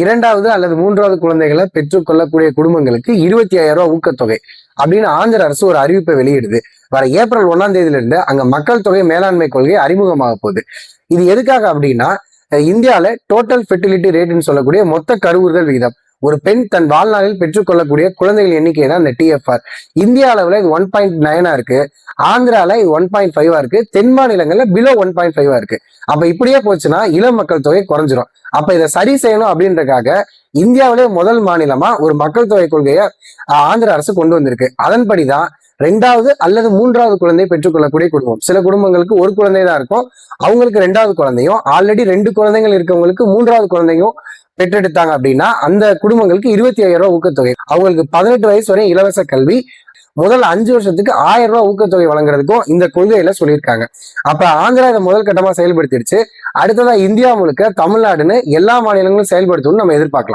இரண்டாவது அல்லது மூன்றாவது குழந்தைகளை பெற்றுக்கொள்ளக்கூடிய குடும்பங்களுக்கு 25,000 ரூபாய் ஊக்கத்தொகை அப்படின்னு ஆந்திர அரசு ஒரு அறிவிப்பை வெளியிடுது. வர ஏப்ரல் 1ஆம் தேதியில இருந்து அங்க மக்கள் தொகை மேலாண்மை கொள்கை அறிமுகமாக போகுது. இது எதுக்காக அப்படின்னா, இந்தியாவில டோட்டல் ஃபெர்டிலிட்டி ரேட்னு சொல்லக்கூடிய மொத்த கருவுறுதல் விகிதம், ஒரு பெண் தன் வாழ்நாளில் பெற்றுக்கொள்ளக்கூடிய குழந்தைகள் எண்ணிக்கை தான் இந்த TFR. இந்திய அளவுல இது 1.9 இருக்கு, ஆந்திரால இது 1.5 இருக்கு, தென் மாநிலங்கள்ல பிலோ 1.5 இருக்கு. அப்ப இப்படியே போச்சுன்னா இளம் மக்கள் தொகை குறைஞ்சிரும். அப்ப இதை சரி செய்யணும் அப்படின்றதுக்காக இந்தியாவிலே முதல் மாநிலமா ஒரு மக்கள் தொகை கொள்கையை ஆந்திர அரசு கொண்டு வந்திருக்கு. அதன்படிதான் 2வது அல்லது 3வது குழந்தை பெற்றுக்கொள்ளக்கூடிய குடும்பம், சில குடும்பங்களுக்கு ஒரு குழந்தை தான் இருக்கும், அவங்களுக்கு 2வது குழந்தையும், ஆல்ரெடி 2 குழந்தைகள் இருக்கவங்களுக்கு 3வது குழந்தையும் பெற்றெடுத்தாங்க அப்படின்னா அந்த குடும்பங்களுக்கு 25,000 ரூபாய் ஊக்கத்தொகை. அவங்களுக்கு 18 வயசு வரை இலவச கல்வி, முதல் 5 வருஷத்துக்கு 1000 ரூபாய் ஊக்கத்தொகை வழங்குறதுக்கும் இந்த கொள்கையில சொல்லியிருக்காங்க. அப்ப ஆந்திரா இதை முதல் கட்டமா செயல்படுத்திடுச்சு. அடுத்ததா இந்தியா முழுக்க தமிழ்நாடுன்னு எல்லா மாநிலங்களும் செயல்படுத்தணும்னு நம்ம எதிர்பார்க்கலாம்.